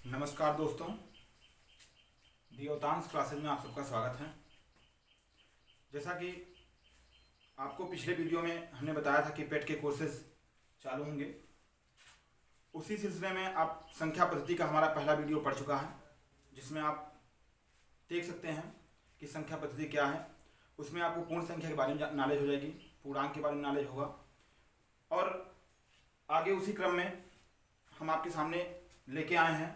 नमस्कार दोस्तों, दियोतांश क्लासेज में आप सबका स्वागत है। जैसा कि आपको पिछले वीडियो में हमने बताया था कि पेट के कोर्सेज चालू होंगे, उसी सिलसिले में आप संख्या पद्धति का हमारा पहला वीडियो पढ़ चुका है, जिसमें आप देख सकते हैं कि संख्या पद्धति क्या है। उसमें आपको पूर्ण संख्या के बारे में नॉलेज हो जाएगी, पूर्णांक के बारे में नॉलेज होगा, और आगे उसी क्रम में हम आपके सामने लेके आए हैं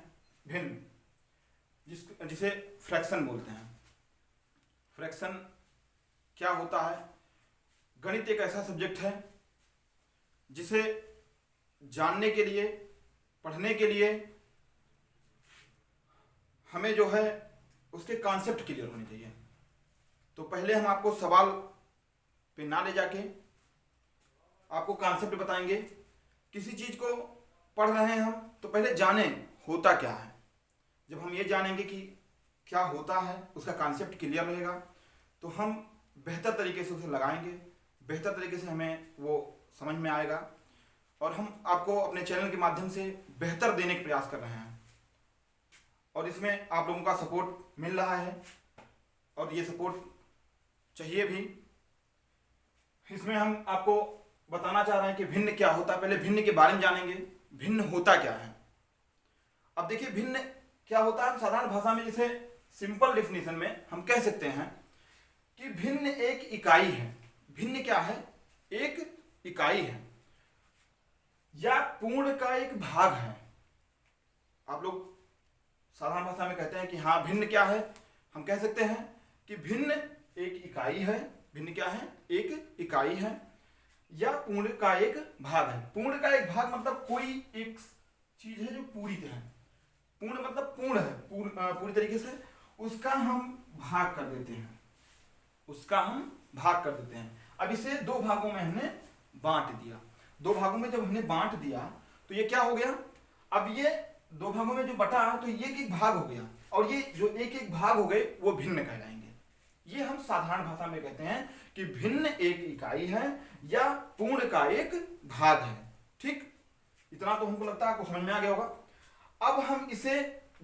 भिन्न, जिसे फ्रैक्शन बोलते हैं। फ्रैक्शन क्या होता है? गणित एक ऐसा सब्जेक्ट है जिसे जानने के लिए, पढ़ने के लिए हमें जो है उसके कॉन्सेप्ट क्लियर होने चाहिए। तो पहले हम आपको सवाल पे ना ले जाके आपको कॉन्सेप्ट बताएंगे। किसी चीज को पढ़ रहे हैं हम तो पहले जाने होता क्या है। जब हम ये जानेंगे कि क्या होता है, उसका कॉन्सेप्ट क्लियर रहेगा, तो हम बेहतर तरीके से उसे लगाएंगे, बेहतर तरीके से हमें वो समझ में आएगा, और हम आपको अपने चैनल के माध्यम से बेहतर देने का प्रयास कर रहे हैं। और इसमें आप लोगों का सपोर्ट मिल रहा है और ये सपोर्ट चाहिए भी। इसमें हम आपको बताना चाह रहे हैं कि भिन्न क्या होता है। पहले भिन्न के बारे में जानेंगे, भिन्न होता क्या है। अब देखिए, भिन्न क्या होता है साधारण भाषा में, जिसे सिंपल डेफिनेशन में हम कह सकते हैं कि भिन्न एक इकाई है। भिन्न क्या है? एक इकाई है या पूर्ण का एक भाग है। आप लोग साधारण भाषा में कहते हैं कि हाँ, भिन्न क्या है? हम कह सकते हैं कि भिन्न एक इकाई है। भिन्न क्या है? एक इकाई है या पूर्ण का एक भाग है। पूर्ण का एक भाग मतलब कोई एक चीज है जो पूरी है। पूर्ण मतलब पूर्ण है, पूरी तरीके से उसका हम भाग कर देते हैं, उसका हम भाग कर देते हैं। अब इसे दो भागों में हमने बांट दिया। दो भागों में जब हमने बांट दिया तो ये क्या हो गया? अब ये दो भागों में जो बटा तो ये एक भाग हो गया, और ये जो एक एक भाग हो गए वो भिन्न कहलाएंगे। ये हम साधारण भाषा में कहते हैं कि भिन्न एक इकाई है या पूर्ण का एक भाग है। ठीक, इतना तो हमको लगता है आपको समझ में आ गया होगा। अब हम इसे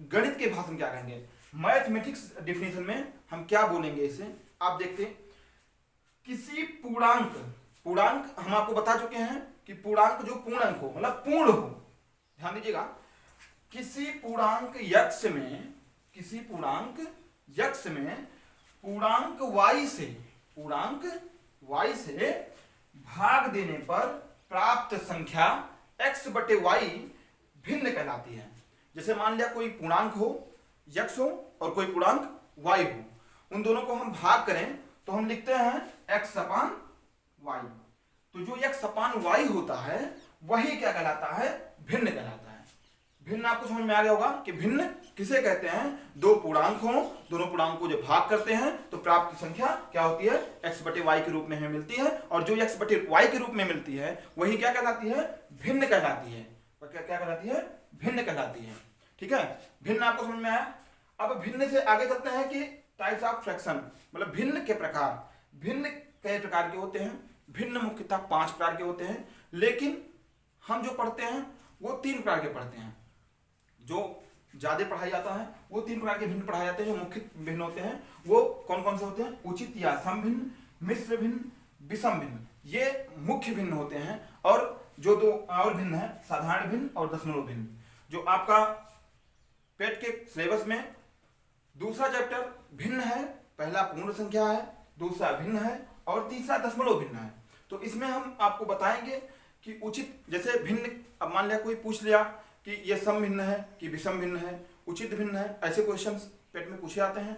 गणित के भाषा में क्या कहेंगे, मैथमेटिक्स डेफिनेशन में हम क्या बोलेंगे इसे, आप देखते हैं। किसी पूर्णांक, पूर्णांक हम आपको बता चुके हैं कि पूर्णांक जो पूर्णांक हो मतलब पूर्ण हो, ध्यान दीजिएगा। किसी पूर्णांक यक्ष में, किसी पूर्णांक यक्ष में पूर्णांक y से, पूर्णांक y से भाग देने पर प्राप्त संख्या x बटे y भिन्न कहलाती है। जैसे मान लिया कोई पूर्णांक हो, यक्ष हो, और कोई पूर्णांक y हो, उन दोनों को हम भाग करें तो हम लिखते हैं x अपान y। तो जो x अपान y होता है वही क्या कहलाता है? भिन्न कहलाता है। भिन्न आपको समझ में आ गया होगा कि भिन्न किसे कहते हैं? दो पूर्णांक हो, दोनों पूर्णांक को जो भाग करते हैं तो प्राप्त संख्या क्या होती है? x बटे y के रूप में हमें मिलती है, और जो x बटे y के रूप में मिलती है वही क्या कहलाती है? भिन्न कहलाती है। क्या कहलाती है? भिन्न कहलाती है। ठीक है, भिन्न आपको समझ में आया। अब भिन्न से आगे चलते हैं कि टाइप्स ऑफ फ्रैक्शन, मतलब भिन्न के प्रकार। भिन्न कई प्रकार के होते हैं। भिन्न मुख्यतः 5 प्रकार के होते हैं, लेकिन हम जो पढ़ते हैं वो 3 प्रकार के पढ़ते हैं। जो ज्यादा पढ़ाया जाता है वो 3 प्रकार के भिन्न पढ़ाए जाते हैं। जो मुख्य भिन्न होते हैं वो कौन कौन से होते हैं? उचित या समभिन्न, मिश्र भिन्न, विषम भिन्न, ये मुख्य भिन्न होते हैं। और जो दो और भिन्न है, साधारण भिन्न और दशमलव भिन्न, जो आपका पेट के सिलेबस में दूसरा चैप्टर भिन्न है। पहला पूर्ण संख्या है, दूसरा भिन्न है, और तीसरा दशमलव भिन्न है। तो इसमें हम आपको बताएंगे कि उचित, जैसे भिन्न, अब मान लिया कोई पूछ लिया कि ये सम भिन्न है कि विषम भिन्न है, उचित भिन्न है, ऐसे क्वेश्चंस पेट में पूछे जाते हैं।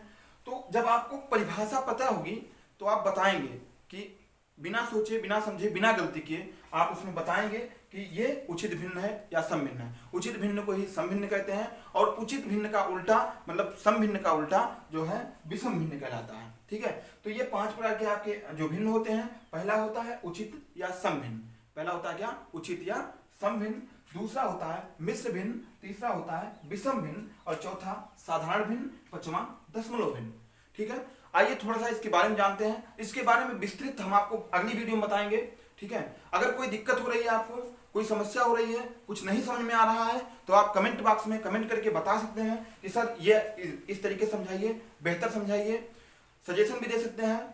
तो जब आपको परिभाषा पता होगी तो आप बताएंगे कि बिना सोचे, बिना समझे, बिना गलती किए आप उसमें बताएंगे कि ये उचित भिन्न है या सम भिन्न है। उचित भिन्न को ही सम भिन्न कहते हैं, और उचित भिन्न का उल्टा मतलब सम भिन्न का उल्टा जो है विषम भिन्न कहलाता है। ठीक है, तो ये 5 प्रकार के आपके जो भिन्न होते हैं। पहला होता है उचित या सम भिन्न। पहला होता है क्या? उचित या सम भिन्न। दूसरा होता है मिश्र भिन्न, तीसरा होता है विषम भिन्न, और चौथा साधारण भिन्न, पांचवा दशमलव भिन्न। ठीक है, आइए थोड़ा सा इसके बारे में जानते हैं। इसके बारे में विस्तृत हम आपको अगली वीडियो में बताएंगे। ठीक है, अगर कोई दिक्कत हो रही है आपको कोई समस्या हो रही है, कुछ नहीं समझ में आ रहा है, तो आप कमेंट बॉक्स में कमेंट करके बता सकते हैं कि सर ये इस तरीके से समझाइए, बेहतर समझाइए, सजेशन भी दे सकते हैं।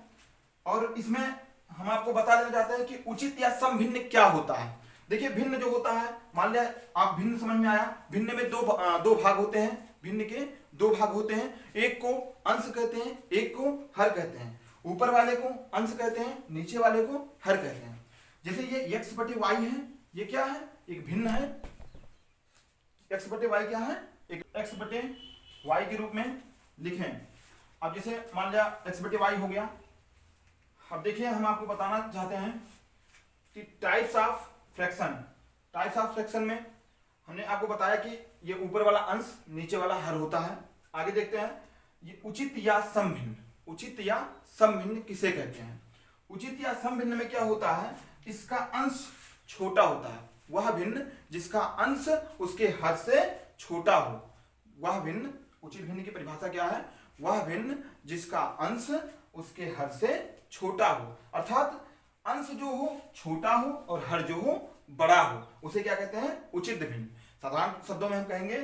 और इसमें हम आपको बता देना चाहते हैं कि उचित या समभिन्न क्या होता है। देखिए भिन्न जो होता है, मान लिया आप भिन्न समझ में आया, भिन्न में दो भाग होते हैं, भिन्न के दो भाग होते हैं, एक को अंश कहते हैं, एक को हर कहते हैं। ऊपर वाले को अंश कहते हैं, नीचे वाले को हर कहते हैं। जैसे ये x बटे y है, ये क्या है, एक भिन्न है। x बटे y क्या है, एक x बटे y के रूप में लिखें। अब जैसे मान लिया x बटे y हो गया। अब देखिए हम आपको बताना चाहते हैं कि टाइप्स ऑफ फ्रैक्शन में हमने आपको बताया कि ये ऊपर वाला अंश नीचे वाला हर होता है। आगे देखते हैं ये उचित या समभिन्न। उचित या समभिन्न किसे कहते हैं? उचित या समभिन्न में क्या होता है, इसका अंश छोटा होता है, वह भिन्न जिसका अंश उसके हर से छोटा हो, वह भिन्न। उचित भिन्न की परिभाषा क्या है, वह भिन्न जिसका अंश उसके हर से छोटा हो, अर्थात अंश जो हो छोटा हो और हर जो हो बड़ा हो, उसे क्या कहते हैं, उचित भिन्न। साधारण शब्दों में हम कहेंगे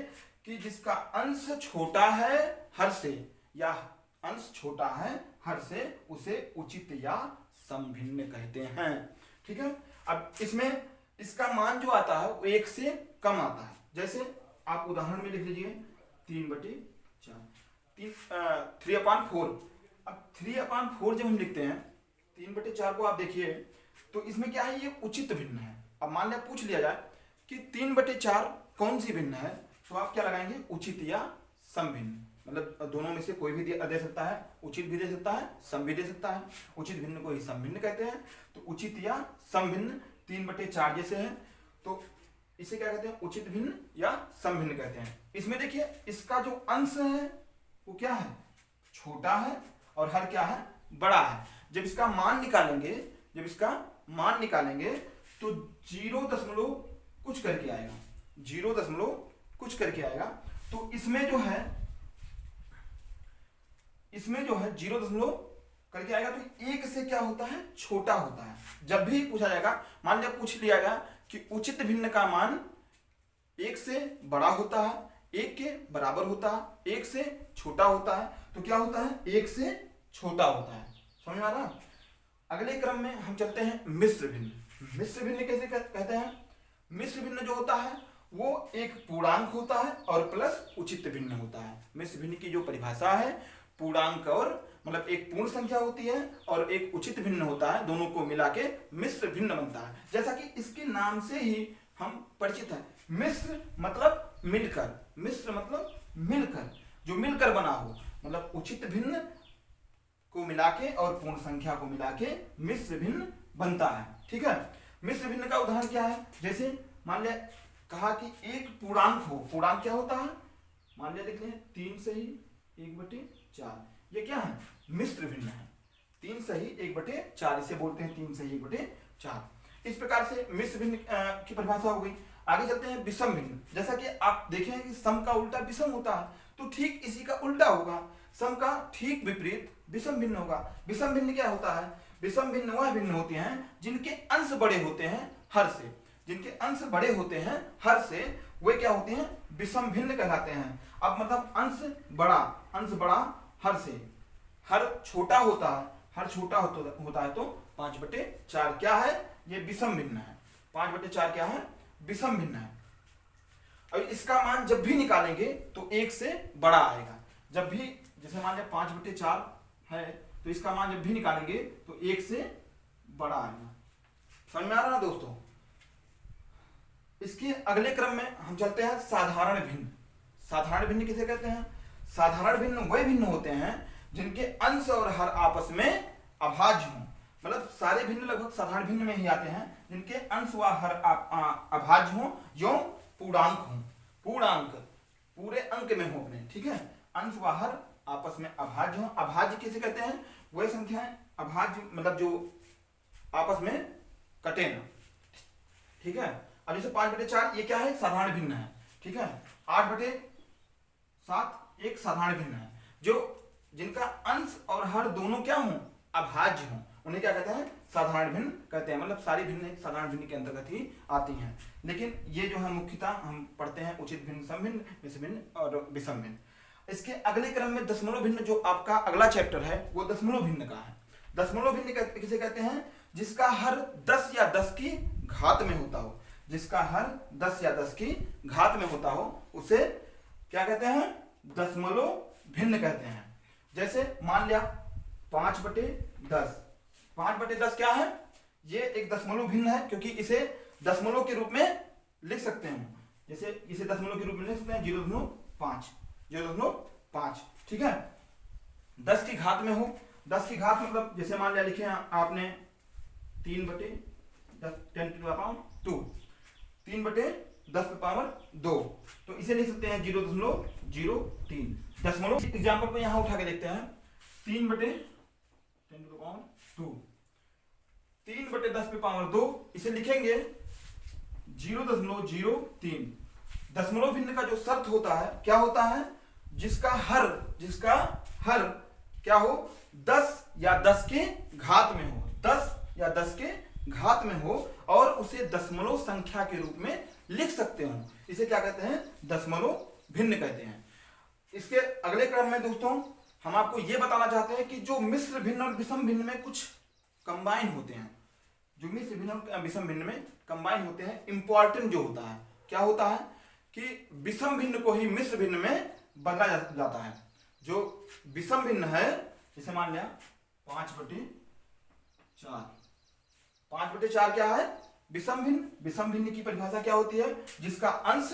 कि जिसका अंश छोटा है हर से, या अंश छोटा है हर से, उसे उचित या समभिन्न कहते हैं। ठीक है। अब इसमें इसका मान जो आता है वो 1 से कम आता है। जैसे आप उदाहरण में लिख लीजिए 3/4, 3/4। अब 3/4 जब हम लिखते हैं, 3/4 को आप देखिए तो इसमें क्या है, ये उचित भिन्न है। अब मान लिया पूछ लिया जाए कि 3/4 कौन सी भिन्न है, तो आप क्या लगाएंगे, उचित या समभिन्न। मतलब दोनों में से कोई भी दे सकता है, उचित भी दे सकता है, सम भी दे सकता है। उचित भिन्न को ही समभिन्न कहते हैं। तो उचित या समभिन्न 3/4 जैसे है, तो इसे क्या कहते हैं, उचित भिन्न या समभिन्न कहते हैं। इसमें देखिए इसका जो अंश है वो क्या है, छोटा है, और हर क्या है, बड़ा है। जब इसका मान निकालेंगे तो 0 दशमलव कुछ करके आएगा, 0 दशमलव कुछ करके आएगा। तो इसमें जो है 0 दशमलव करके आएगा, तो 1 से क्या होता है, छोटा होता है। जब भी पूछा जाएगा, मान लिया पूछ लिया गया कि उचित भिन्न का मान 1 से बड़ा होता है, 1 के बराबर होता है, 1 से छोटा होता है, तो क्या होता है, 1 से छोटा होता है। समझ में आ रहा? अगले क्रम में हम चलते हैं मिश्र भिन्न। मिश्र भिन्न कैसे कहते हैं? मिश्र भिन्न जो होता है वो एक पूर्णांक होता है और प्लस उचित भिन्न होता है। मिश्र भिन्न की जो परिभाषा है, पूर्णांक और मतलब एक पूर्ण संख्या होती है और एक उचित भिन्न होता है, दोनों को मिला के मिश्र भिन्न बनता है। जैसा कि इसके नाम से ही हम परिचित हैं, मिश्र मतलब मिलकर, मिश्र मतलब मिलकर, जो मिलकर बना हो, मतलब उचित भिन्न को मिला के और पूर्ण संख्या को मिला के मिश्र भिन्न बनता है। ठीक है। मिश्र भिन्न का उदाहरण क्या है, जैसे मान लिया कहा कि एक पूर्णांक हो, पूर्णांक क्या होता है, मान लिया लिख लें 3 सही 1/4, ये क्या है, मिश्र भिन्न है। 3 सही 1/4, इसे बोलते हैं 3 सही 1/4। इस प्रकार से मिश्र भिन्न की परिभाषा हो गई। आगे चलते हैं विषम भिन्न। जैसा कि आप देखें कि सम का उल्टा विषम होता है, तो ठीक इसी का उल्टा होगा, सम का ठीक विपरीत विषम भिन्न होगा। विषम भिन्न क्या होता है, विषम भिन्न वह भिन्न होते हैं जिनके अंश बड़े होते हैं हर से, जिनके अंश बड़े होते हैं हर से, वे क्या होते हैं, विषम भिन्न कहलाते हैं। अब मतलब अंश बड़ा हर से, हर छोटा होता है, हर छोटा होता है तो 5/4 क्या है, ये विषम भिन्न है। 5/4 क्या है, विषम भिन्न है। अब इसका मान जब भी निकालेंगे तो 1 से बड़ा आएगा। जब भी जैसे मान लिया 5/4 है, तो इसका मान जब भी निकालेंगे तो 1 से बड़ा आएगा। समझ में आ रहा है दोस्तों? इसके अगले क्रम में हम चलते हैं साधारण भिन्न। साधारण भिन्न किसे कहते हैं? साधारण भिन्न वही भिन्न होते हैं जिनके अंश और हर आपस में अभाज्य हों। मतलब सारे भिन्न लगभग साधारण भिन्न में ही आते हैं, जिनके अंश व हर अभाज्य हों, यो पूर्णांक हों। पूर्णांक पूरे अंक में हो अपने, ठीक है, अंश व हर आपस में अभाज्य हों। अभाज्य किसे कहते हैं? वही संख्याएं अभाज्य मतलब जो आपस में कटे ना। ठीक है। अब जैसे 5/4 ये क्या है, साधारण भिन्न है। ठीक है। 8/7 एक साधारण भिन्न है, जो जिनका अंश और हर दोनों क्या हों, अभाज्य हों, उन्हें क्या कहते हैं, साधारण भिन्न कहते हैं, मतलब सारी भिन्न साधारण भिन्न के अंतर्गत ही आती हैं। लेकिन ये जो है मुख्यतः हम पढ़ते हैं उचित भिन्न, सम भिन्न, मिश्र भिन्न और विषम भिन्न। इसके अगले क्रम में दशमलव भिन्न, जो आपका अगला चैप्टर है वो दशमलव भिन्न का है। दशमलव भिन्न किसे कहते हैं? जिसका हर 10 या 10 की घात में होता हो, जिसका हर 10 या 10 की घात में होता हो उसे क्या कहते हैं? दशमलव भिन्न कहते हैं। जैसे मान लिया 5/10, 5/10 क्या है? ये एक दशमलव भिन्न है, क्योंकि इसे दशमलव के रूप में लिख सकते हैं। जैसे इसे दशमलव के रूप में लिख सकते हैं 0.5, 0.5, ठीक है। 10 की घात में हो, 10 की घात मतलब जैसे मान लिया लिखे आपने 3/10, 10⁻², 3/10⁻², तो इसे लिख सकते हैं 0.03। दशमलव एग्जाम्पल को यहां उठा के देखते हैं, 3/10⁻², 3/10⁻², इसे लिखेंगे 0.03। दशमलव भिन्न का जो शर्त होता है क्या होता है? जिसका हर क्या हो? 10 या 10 के घात में हो, 10 या 10 के घात में हो और उसे दशमलव संख्या के रूप में लिख सकते हो, इसे क्या कहते हैं? दशमलव भिन्न कहते हैं। इसके अगले क्रम में दोस्तों हम आपको यह बताना चाहते हैं कि जो मिश्र भिन्न और विषम भिन्न में कुछ कंबाइन होते हैं, जो मिश्र भिन्न और विषम भिन्न में कंबाइन होते हैं, इंपॉर्टेंट जो होता है क्या होता है कि विषम भिन्न को ही मिश्र भिन्न में बदला जाता है। जो विषम भिन्न है, जैसे मान लिया 5/4, 5/4 क्या है? विषम भिन्न। विषम भिन्न की परिभाषा क्या होती है? जिसका अंश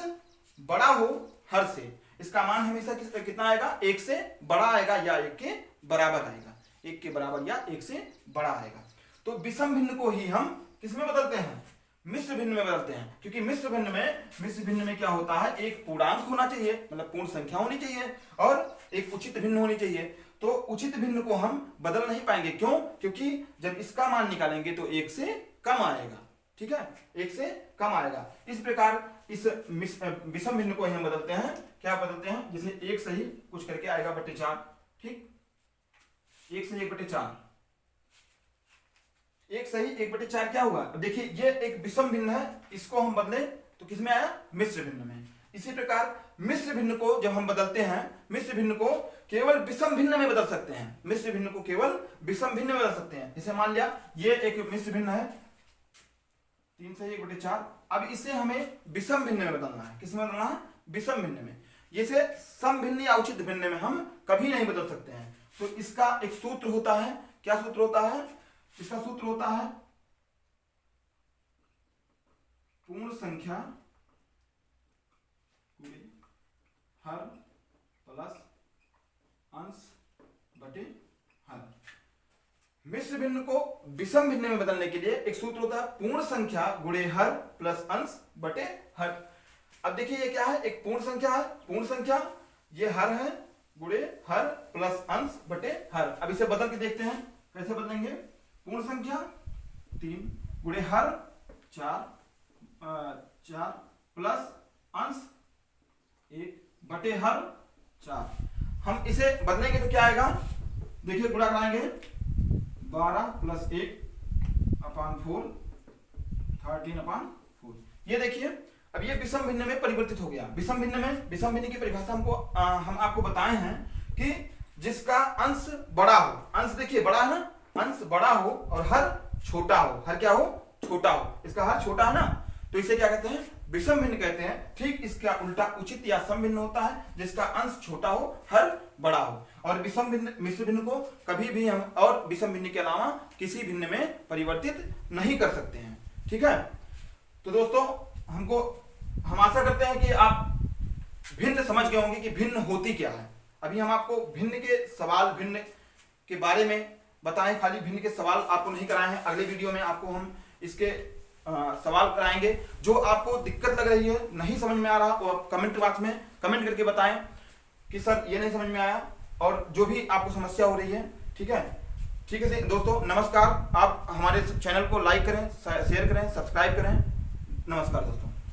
बड़ा हो हर से, इसका मान हमेशा कितना आएगा? 1 से बड़ा आएगा या 1 के बराबर आएगा, 1 के बराबर या 1 से बड़ा आएगा। तो विषम भिन्न को ही हम किसमें बदलते हैं? मिश्र भिन्न में बदलते हैं, क्योंकि मिश्र भिन्न में क्या होता है? एक पूर्णांक होना चाहिए, मतलब पूर्ण संख्या होनी चाहिए, और एक उचित भिन्न होनी चाहिए। तो उचित भिन्न को हम बदल नहीं पाएंगे, क्यों? क्योंकि जब इसका मान निकालेंगे तो 1 से कम आएगा, ठीक है, 1 से कम आएगा। इस प्रकार इस विषम भिन्न को हम बदलते हैं, क्या बदलते हैं? जैसे 1 सही कुछ करके आएगा /4, ठीक, 1 सही 1/4, 1 सही 1/4 क्या हुआ? देखिए ये एक विषम भिन्न है, इसको हम बदले तो किसमें आया? मिश्र भिन्न में। इसी प्रकार मिश्र भिन्न को जब हम बदलते हैं, मिश्र भिन्न को केवल विषम भिन्न में बदल सकते हैं, मिश्र भिन्न को केवल विषम भिन्न में बदल सकते हैं। जैसे मान लिया ये एक मिश्र भिन्न है 3 सही 1/4, अब इसे हमें विषम भिन्न में बदलना है। किसमें बदलना है? विषम भिन्न में। इसे सम भिन्न या उचित भिन्न में हम कभी नहीं बदल सकते हैं। तो इसका एक सूत्र होता है, क्या सूत्र होता है? इसका सूत्र होता है पूर्ण संख्या हर प्लस अंश बटे हर। मिश्र भिन्न को विषम भिन्न में बदलने के लिए एक सूत्र होता है पूर्ण संख्या गुणे हर प्लस अंश बटे हर। अब देखिए ये क्या है? एक पूर्ण संख्या है, पूर्ण संख्या ये हर है, गुणे हर प्लस अंश बटे हर। अब इसे बदल के देखते हैं, कैसे बदलेंगे? पूर्ण संख्या 3 गुणे हर 4 प्लस अंश 1 बटे हर 4। हम इसे बदलेंगे तो क्या आएगा? देखिए गुणा कराएंगे 12 + 1/4 13/4। ये देखिए अब ये विषम भिन्न में परिवर्तित हो गया। विषम भिन्न की परिभाषा हम आपको बताए हैं कि जिसका अंश बड़ा हो, अंश देखिए बड़ा है ना, अंश बड़ा हो और हर छोटा हो, हर क्या हो? छोटा हो। इसका हर छोटा है ना, तो इसे क्या कहते हैं? विषम भिन्न कहते हैं। ठीक इसका उल्टा उचित या सम भिन्न होता है, जिसका अंश छोटा हो हर बड़ा हो। और विषम भिन्न मिश्र भिन्न को कभी भी हम और विषम भिन्न के अलावा किसी भिन्न में परिवर्तित नहीं कर सकते हैं। ठीक है, तो दोस्तों हम आशा करते हैं कि आप भिन्न समझ गए होंगे कि भिन्न होती क्या है। अभी हम आपको भिन्न के सवाल, भिन्न के बारे में बताएं, खाली भिन्न के सवाल आपको नहीं कराए हैं। अगले वीडियो में आपको हम इसके सवाल कराएंगे। जो आपको दिक्कत लग रही है, नहीं समझ में आ रहा, वो आप कमेंट बॉक्स में कमेंट करके बताएं कि सर ये नहीं समझ में आया, और जो भी आपको समस्या हो रही है। ठीक है दोस्तों, नमस्कार। आप हमारे चैनल को लाइक करें, शेयर करें, सब्सक्राइब करें। नमस्कार दोस्तों।